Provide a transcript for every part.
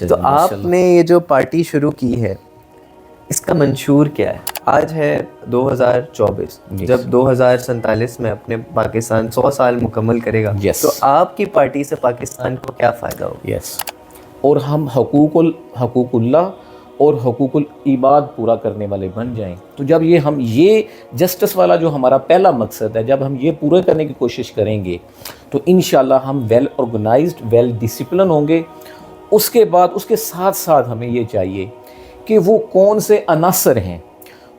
تو آپ نے یہ جو پارٹی شروع کی ہے اس کا منشور کیا ہے؟ آج ہے 2024، جب 2047 میں اپنے پاکستان 100 سال مکمل کرے گا تو آپ کی پارٹی سے پاکستان کو کیا فائدہ ہوگا؟ اور ہم حقوق اللہ اور حقوق العباد پورا کرنے والے بن جائیں، تو جب یہ جسٹس والا جو ہمارا پہلا مقصد ہے، جب ہم یہ پورا کرنے کی کوشش کریں گے تو انشاءاللہ ہم ویل آرگنائزڈ، ویل ڈسپلن ہوں گے۔ اس کے بعد اس کے ساتھ ساتھ ہمیں یہ چاہیے کہ وہ کون سے عناصر ہیں،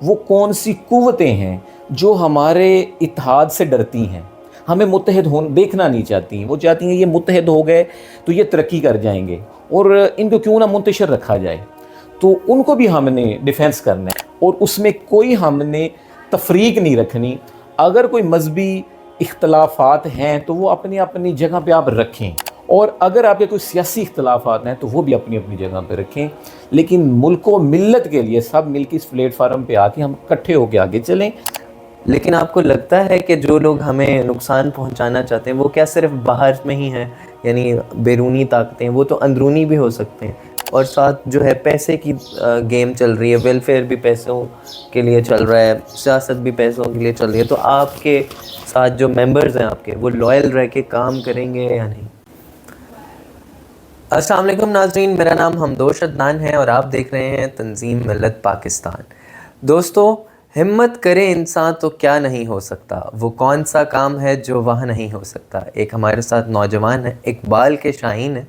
وہ کون سی قوتیں ہیں جو ہمارے اتحاد سے ڈرتی ہیں، ہمیں متحد دیکھنا نہیں چاہتی ہیں، وہ چاہتی ہیں یہ متحد ہو گئے تو یہ ترقی کر جائیں گے اور ان کو کیوں نہ منتشر رکھا جائے، تو ان کو بھی ہم نے ڈیفینس کرنا ہے اور اس میں کوئی ہم نے تفریق نہیں رکھنی۔ اگر کوئی مذہبی اختلافات ہیں تو وہ اپنی اپنی جگہ پہ آپ رکھیں، اور اگر آپ کے کوئی سیاسی اختلافات ہیں تو وہ بھی اپنی اپنی جگہ پہ رکھیں، لیکن ملک و ملت کے لیے سب مل کے اس پلیٹ فارم پہ آ کے ہم اکٹھے ہو کے آگے چلیں۔ لیکن آپ کو لگتا ہے کہ جو لوگ ہمیں نقصان پہنچانا چاہتے ہیں وہ کیا صرف باہر میں ہی ہیں، یعنی بیرونی طاقتیں؟ وہ تو اندرونی بھی ہو سکتے ہیں، اور ساتھ جو ہے پیسے کی گیم چل رہی ہے، ویلفیئر بھی پیسوں کے لیے چل رہا ہے، سیاست بھی پیسوں کے لیے چل رہی ہے، تو آپ کے ساتھ جو ممبرز ہیں آپ کے، وہ لائل رہ کے کام کریں گے یا نہیں؟ السلام علیکم ناظرین، میرا نام حمدوش عدنان ہے اور آپ دیکھ رہے ہیں تنظیم ملت پاکستان۔ دوستو، ہمت کرے انسان تو کیا نہیں ہو سکتا، وہ کون سا کام ہے جو وہاں نہیں ہو سکتا۔ ایک ہمارے ساتھ نوجوان ہے، اقبال کے شاہین ہیں،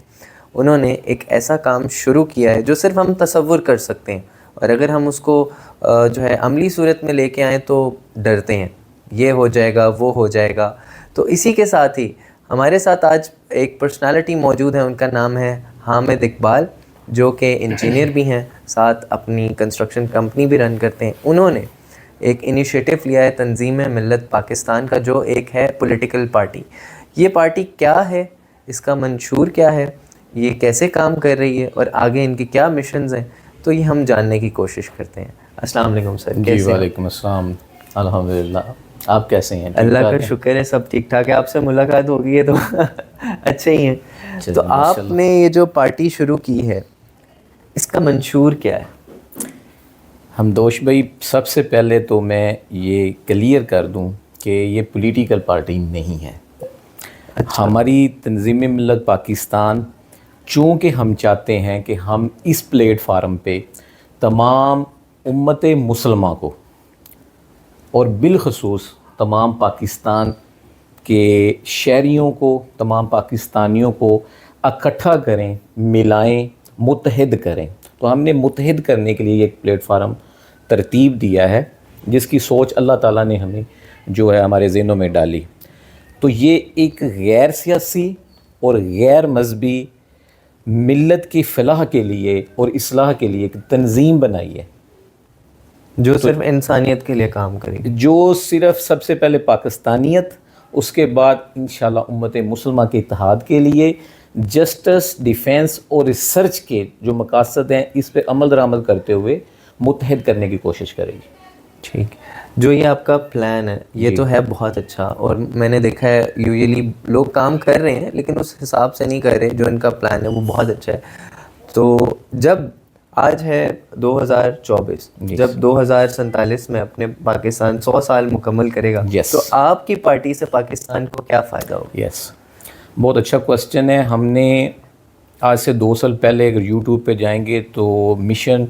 انہوں نے ایک ایسا کام شروع کیا ہے جو صرف ہم تصور کر سکتے ہیں، اور اگر ہم اس کو جو ہے عملی صورت میں لے کے آئیں تو ڈرتے ہیں یہ ہو جائے گا وہ ہو جائے گا۔ تو اسی کے ساتھ ہی ہمارے ساتھ آج ایک پرسنالٹی موجود ہے، ان کا نام ہے حامد اقبال، جو کہ انجینئر بھی ہیں، ساتھ اپنی کنسٹرکشن کمپنی بھی رن کرتے ہیں۔ انہوں نے ایک انیشیٹو لیا ہے تنظیم ملت پاکستان کا، جو ایک ہے پولیٹیکل پارٹی۔ یہ پارٹی کیا ہے، اس کا منشور کیا ہے، یہ کیسے کام کر رہی ہے، اور آگے ان کے کیا مشنز ہیں، تو یہ ہم جاننے کی کوشش کرتے ہیں۔ السلام علیکم سر، کیسے ہیں؟ وعلیکم السلام، الحمدللہ، آپ کیسے ہیں؟ اللہ کا شکر ہے، سب ٹھیک ٹھاک ہے۔ آپ سے ملاقات ہو گئی ہے تو اچھے ہی ہیں۔ تو آپ نے یہ جو پارٹی شروع کی ہے اس کا منشور کیا ہے؟ حمدوش بھائی، سب سے پہلے تو میں یہ کلیئر کر دوں کہ یہ پولیٹیکل پارٹی نہیں ہے۔ ہماری تنظیم ملت پاکستان، چونکہ ہم چاہتے ہیں کہ ہم اس پلیٹ فارم پہ تمام امت مسلمہ کو اور بالخصوص تمام پاکستان کے شہریوں کو، تمام پاکستانیوں کو اکٹھا کریں، ملائیں، متحد کریں، تو ہم نے متحد کرنے کے لیے ایک پلیٹ فارم ترتیب دیا ہے، جس کی سوچ اللہ تعالیٰ نے ہمیں جو ہے ہمارے ذہنوں میں ڈالی۔ تو یہ ایک غیر سیاسی اور غیر مذہبی ملت کی فلاح کے لیے اور اصلاح کے لیے ایک تنظیم بنائی ہے، جو صرف انسانیت کے لیے کام کرے گی، جو صرف سب سے پہلے پاکستانیت، اس کے بعد انشاءاللہ امت مسلمہ کے اتحاد کے لیے جسٹس، ڈیفینس اور ریسرچ کے جو مقاصد ہیں اس پہ عمل درآمد کرتے ہوئے متحد کرنے کی کوشش کرے گی۔ ٹھیک، جو یہ آپ کا پلان ہے یہ تو ہے بہت اچھا، اور میں نے دیکھا ہے یوزلی لوگ کام کر رہے ہیں لیکن اس حساب سے نہیں کر رہے، جو ان کا پلان ہے وہ بہت اچھا ہے۔ تو جب آج ہے 2024، جب 2047 میں اپنے پاکستان 100 سال مکمل کرے گا تو آپ کی پارٹی سے پاکستان کو کیا فائدہ ہوگا؟ بہت اچھا کوسچن ہے۔ ہم نے آج سے 2 سال پہلے اگر یوٹیوب پہ جائیں گے تو مشن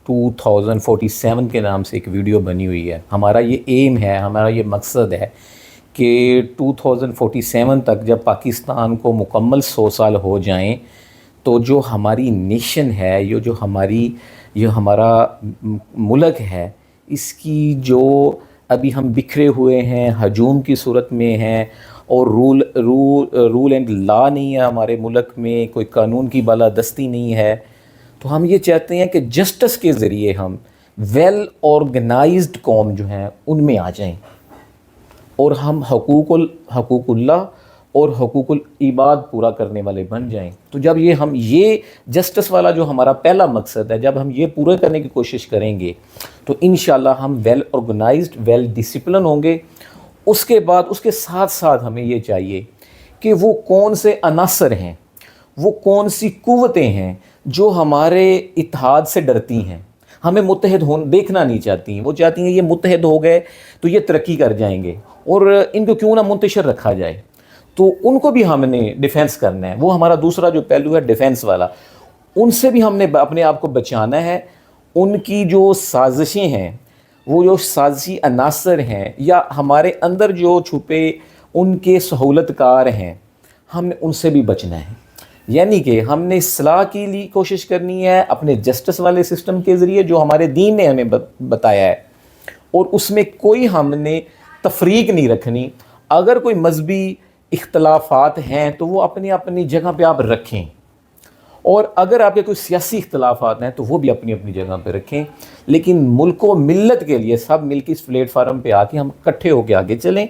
2047 کے نام سے ایک ویڈیو بنی ہوئی ہے۔ ہمارا یہ ایم ہے، ہمارا یہ مقصد ہے کہ 2047 تک جب پاکستان کو مکمل 100 سال ہو جائیں تو جو ہماری نیشن ہے، یہ جو ہمارا ملک ہے، اس کی جو ابھی ہم بکھرے ہوئے ہیں، ہجوم کی صورت میں ہیں، اور رول اینڈ لا نہیں ہے ہمارے ملک میں، کوئی قانون کی بالادستی نہیں ہے، تو ہم یہ چاہتے ہیں کہ جسٹس کے ذریعے ہم ویل آرگنائزڈ قوم جو ہیں ان میں آ جائیں، اور ہم حقوق اللہ اور حقوق العباد پورا کرنے والے بن جائیں۔ تو جب یہ جسٹس والا جو ہمارا پہلا مقصد ہے، جب ہم یہ پورا کرنے کی کوشش کریں گے تو انشاءاللہ ہم ویل آرگنائزڈ، ویل ڈسپلن ہوں گے۔ اس کے بعد اس کے ساتھ ساتھ ہمیں یہ چاہیے کہ وہ کون سے عناصر ہیں، وہ کون سی قوتیں ہیں جو ہمارے اتحاد سے ڈرتی ہیں، ہمیں متحد دیکھنا نہیں چاہتی ہیں، وہ چاہتی ہیں یہ متحد ہو گئے تو یہ ترقی کر جائیں گے اور ان کو کیوں نہ منتشر رکھا جائے، تو ان کو بھی ہم نے ڈیفینس کرنا ہے۔ وہ ہمارا دوسرا جو پہلو ہے ڈیفینس والا، ان سے بھی ہم نے اپنے آپ کو بچانا ہے۔ ان کی جو سازشیں ہیں، وہ جو سازشی عناصر ہیں یا ہمارے اندر جو چھپے ان کے سہولت کار ہیں، ہم نے ان سے بھی بچنا ہے۔ یعنی کہ ہم نے اصلاح کے لیے کوشش کرنی ہے اپنے جسٹس والے سسٹم کے ذریعے جو ہمارے دین نے ہمیں بتایا ہے، اور اس میں کوئی ہم نے تفریق نہیں رکھنی۔ اگر کوئی مذہبی اختلافات ہیں تو وہ اپنی اپنی جگہ پہ آپ رکھیں، اور اگر آپ کے کوئی سیاسی اختلافات ہیں تو وہ بھی اپنی اپنی جگہ پہ رکھیں، لیکن ملک و ملت کے لیے سب مل کے اس پلیٹ فارم پہ آ کے ہم اکٹھے ہو کے آگے چلیں،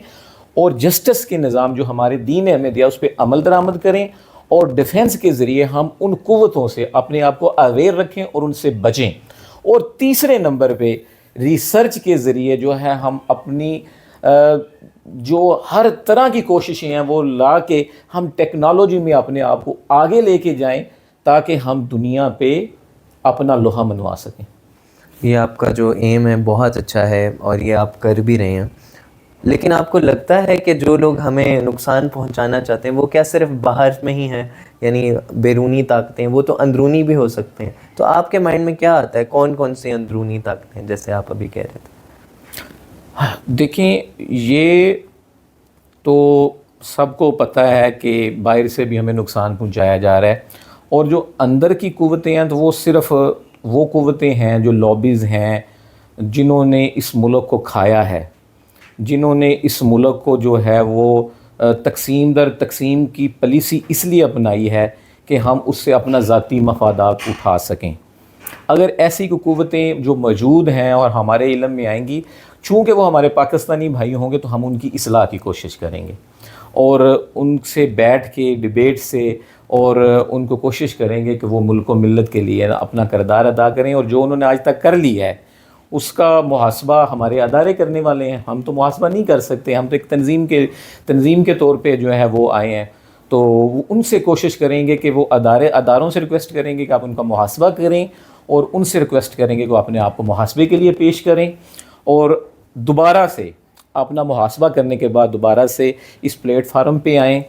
اور جسٹس کے نظام جو ہمارے دین نے ہمیں دیا اس پہ عمل درآمد کریں، اور ڈیفینس کے ذریعے ہم ان قوتوں سے اپنے آپ کو اویئر رکھیں اور ان سے بچیں۔ اور تیسرے نمبر پہ ریسرچ کے ذریعے جو ہے ہم اپنی جو ہر طرح کی کوششیں ہیں وہ لا کے ہم ٹیکنالوجی میں اپنے آپ کو آگے لے کے جائیں تاکہ ہم دنیا پہ اپنا لوہا منوا سکیں۔ یہ آپ کا جو ایم ہے بہت اچھا ہے اور یہ آپ کر بھی رہے ہیں، لیکن آپ کو لگتا ہے کہ جو لوگ ہمیں نقصان پہنچانا چاہتے ہیں وہ کیا صرف باہر میں ہی ہیں، یعنی بیرونی طاقتیں؟ وہ تو اندرونی بھی ہو سکتے ہیں، تو آپ کے مائنڈ میں کیا آتا ہے کون کون سی اندرونی طاقتیں ہیں جیسے آپ ابھی کہہ رہے تھے؟ دیکھیں، یہ تو سب کو پتہ ہے کہ باہر سے بھی ہمیں نقصان پہنچایا جا رہا ہے، اور جو اندر کی قوتیں ہیں تو وہ صرف وہ قوتیں ہیں جو لابیز ہیں، جنہوں نے اس ملک کو کھایا ہے، جنہوں نے اس ملک کو جو ہے وہ تقسیم در تقسیم کی پالیسی اس لیے اپنائی ہے کہ ہم اس سے اپنا ذاتی مفادات اٹھا سکیں۔ اگر ایسی کوئی قوتیں جو موجود ہیں اور ہمارے علم میں آئیں گی، چونکہ وہ ہمارے پاکستانی بھائی ہوں گے تو ہم ان کی اصلاح کی کوشش کریں گے، اور ان سے بیٹھ کے ڈیبیٹ سے اور ان کو کوشش کریں گے کہ وہ ملک و ملت کے لیے اپنا کردار ادا کریں، اور جو انہوں نے آج تک کر لیا ہے اس کا محاسبہ ہمارے ادارے کرنے والے ہیں۔ ہم تو محاسبہ نہیں کر سکتے، ہم تو ایک تنظیم کے طور پہ جو ہے وہ آئے ہیں، تو ان سے کوشش کریں گے کہ وہ اداروں سے ریکویسٹ کریں گے کہ آپ ان کا محاسبہ کریں، اور ان سے ریکویسٹ کریں گے کہ وہ اپنے آپ کو محاسبے کے لیے پیش کریں، اور دوبارہ سے اپنا محاسبہ کرنے کے بعد دوبارہ سے اس پلیٹ فارم پہ آئیں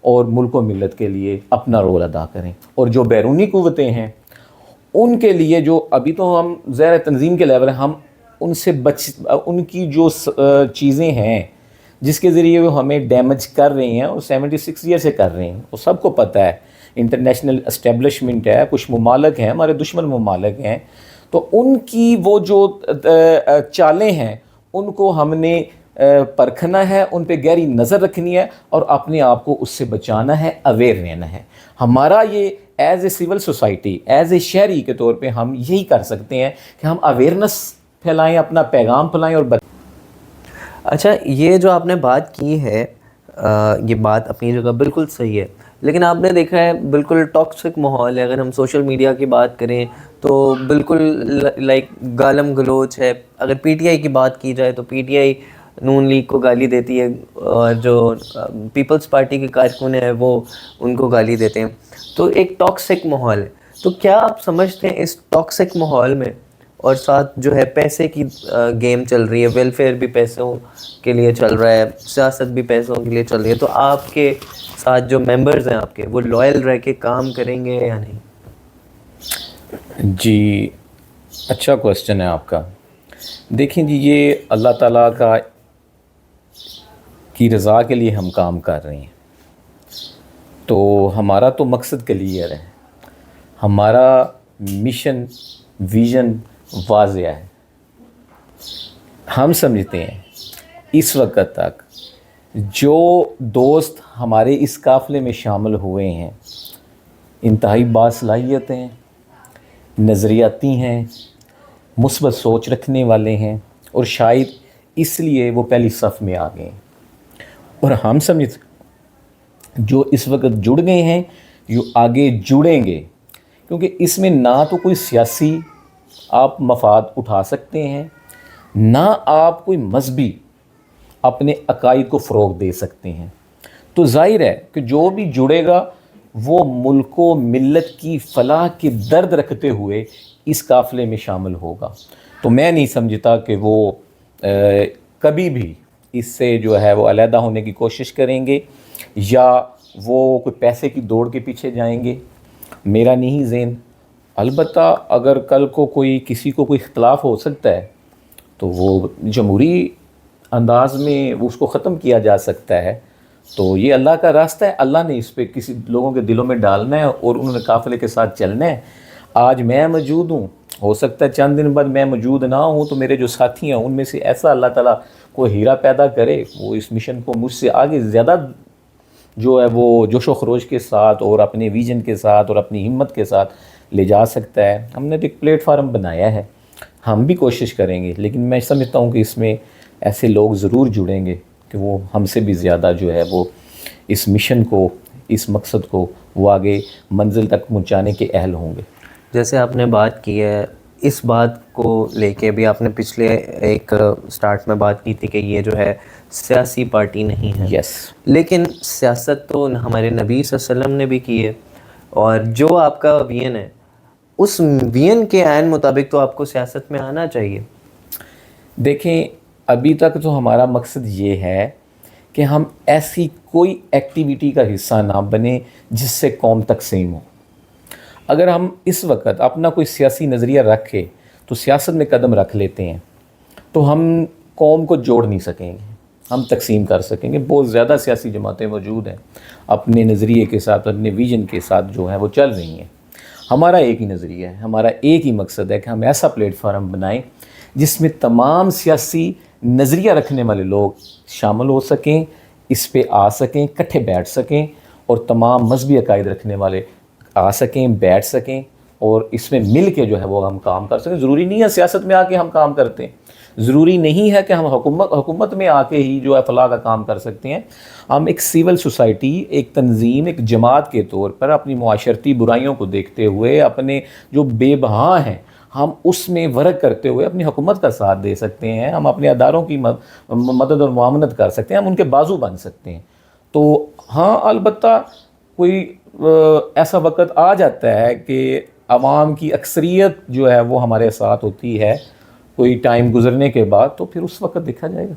اور ملک و ملت کے لیے اپنا رول ادا کریں۔ اور جو بیرونی قوتیں ہیں ان کے لیے جو ابھی تو ہم زیر تنظیم کے لیول ہم ان سے ان کی جو چیزیں ہیں جس کے ذریعے وہ ہمیں ڈیمیج کر رہے ہیں، اور 76 ایئر سے کر رہے ہیں، وہ سب کو پتہ ہے۔ انٹرنیشنل اسٹیبلشمنٹ ہے، کچھ ممالک ہیں ہمارے دشمن ممالک ہیں، تو ان کی وہ جو چالیں ہیں ان کو ہم نے پرکھنا ہے، ان پہ گہری نظر رکھنی ہے، اور اپنے آپ کو اس سے بچانا ہے، اویئر رہنا ہے۔ ہمارا یہ as a civil society, as a شہری کے طور پہ ہم یہی کر سکتے ہیں کہ ہم اویئرنس پھیلائیں، اپنا پیغام پھیلائیں اور اچھا، یہ جو آپ نے بات کی ہے یہ بات اپنی جگہ بالکل صحیح ہے، لیکن آپ نے دیکھا ہے بالکل ٹاکسک ماحول ہے۔ اگر ہم سوشل میڈیا کی بات کریں تو بالکل لائک گالم گلوچ ہے۔ اگر پی ٹی آئی کی بات کی جائے تو P T I known league کو گالی دیتی ہے، اور جو پیپلز پارٹی کے کارکن ہیں وہ ان کو گالی دیتے ہیں، تو ایک ٹاکسک ماحول ہے۔ تو کیا آپ سمجھتے ہیں اس ٹاکسک ماحول میں، اور ساتھ جو ہے پیسے کی گیم چل رہی ہے، ویلفیئر بھی پیسوں کے لیے چل رہا ہے، سیاست بھی پیسوں کے لیے چل رہی ہے، تو آپ کے ساتھ جو ممبرز ہیں آپ کے وہ لائل رہ کے کام کریں گے یا نہیں؟ جی، اچھا کوسچن ہے آپ کا۔ دیکھیں جی، یہ اللہ تعالیٰ کی رضا کے لیے ہم کام کر رہے ہیں، تو ہمارا تو مقصد کلیئر ہے، ہمارا مشن ویژن واضح ہے۔ ہم سمجھتے ہیں اس وقت تک جو دوست ہمارے اس قافلے میں شامل ہوئے ہیں انتہائی باصلاحیت ہیں، نظریاتی ہیں، مثبت سوچ رکھنے والے ہیں، اور شاید اس لیے وہ پہلی صف میں آ گئے ہیں۔ اور ہم سمجھتے جو اس وقت جڑ گئے ہیں جو آگے جڑیں گے، کیونکہ اس میں نہ تو کوئی سیاسی آپ مفاد اٹھا سکتے ہیں، نہ آپ کوئی مذہبی اپنے عقائد کو فروغ دے سکتے ہیں۔ تو ظاہر ہے کہ جو بھی جڑے گا وہ ملک و ملت کی فلاح کی درد رکھتے ہوئے اس قافلے میں شامل ہوگا. تو میں نہیں سمجھتا کہ وہ کبھی بھی اس سے جو ہے وہ علیحدہ ہونے کی کوشش کریں گے یا وہ کوئی پیسے کی دوڑ کے پیچھے جائیں گے. میرا نہیں ذہن. البتہ اگر کل کو کسی کو کوئی اختلاف ہو سکتا ہے تو وہ جمہوری انداز میں اس کو ختم کیا جا سکتا ہے. تو یہ اللہ کا راستہ ہے, اللہ نے اس پہ کسی لوگوں کے دلوں میں ڈالنا ہے اور انہوں نے قافلے کے ساتھ چلنا ہے. آج میں موجود ہوں, ہو سکتا ہے چند دن بعد میں موجود نہ ہوں, تو میرے جو ساتھی ہیں ان میں سے ایسا اللہ تعالیٰ کو ہیرا پیدا کرے, وہ اس مشن کو مجھ سے آگے زیادہ جو ہے وہ جوش و خروش کے ساتھ اور اپنے ویژن کے ساتھ اور اپنی ہمت کے ساتھ لے جا سکتا ہے. ہم نے ایک پلیٹ فارم بنایا ہے, ہم بھی کوشش کریں گے, لیکن میں سمجھتا ہوں کہ اس میں ایسے لوگ ضرور جڑیں گے کہ وہ ہم سے بھی زیادہ جو ہے وہ اس مشن کو, اس مقصد کو وہ آگے منزل تک پہنچانے کے اہل ہوں گے. جیسے آپ نے بات کی ہے, اس بات کو لے کے بھی آپ نے پچھلے ایک سٹارٹ میں بات کی تھی کہ یہ جو ہے سیاسی پارٹی نہیں ہے. یس, لیکن سیاست تو ہمارے نبی صلی اللہ علیہ وسلم نے بھی کی ہے, اور جو آپ کا وین ہے اس وین کے عین مطابق تو آپ کو سیاست میں آنا چاہیے. دیکھیں ابھی تک تو ہمارا مقصد یہ ہے کہ ہم ایسی کوئی ایکٹیویٹی کا حصہ نہ بنیں جس سے قوم تقسیم ہو. اگر ہم اس وقت اپنا کوئی سیاسی نظریہ رکھے تو سیاست میں قدم رکھ لیتے ہیں تو ہم قوم کو جوڑ نہیں سکیں گے, ہم تقسیم کر سکیں گے. بہت زیادہ سیاسی جماعتیں موجود ہیں اپنے نظریے کے ساتھ, اپنے ویژن کے ساتھ جو ہیں وہ چل رہی ہیں. ہمارا ایک ہی نظریہ ہے, ہمارا ایک ہی مقصد ہے کہ ہم ایسا پلیٹ فارم بنائیں جس میں تمام سیاسی نظریہ رکھنے والے لوگ شامل ہو سکیں, اس پہ آ سکیں, اکٹھے بیٹھ سکیں, اور تمام مذہبی عقائد رکھنے والے آ سکیں, بیٹھ سکیں, اور اس میں مل کے جو ہے وہ ہم کام کر سکیں. ضروری نہیں ہے سیاست میں آ کے ہم کام کرتے ہیں, ضروری نہیں ہے کہ ہم حکومت میں آ کے ہی جو ہے فلاح کا کام کر سکتے ہیں. ہم ایک سول سوسائٹی, ایک تنظیم, ایک جماعت کے طور پر اپنی معاشرتی برائیوں کو دیکھتے ہوئے, اپنے جو بے بہاں ہیں ہم اس میں ورک کرتے ہوئے اپنی حکومت کا ساتھ دے سکتے ہیں. ہم اپنے اداروں کی مدد اور معاونت کر سکتے ہیں, ہم ان کے بازو بن سکتے ہیں. تو ہاں البتہ کوئی ایسا وقت آ جاتا ہے کہ عوام کی اکثریت جو ہے وہ ہمارے ساتھ ہوتی ہے کوئی ٹائم گزرنے کے بعد, تو پھر اس وقت دیکھا جائے گا.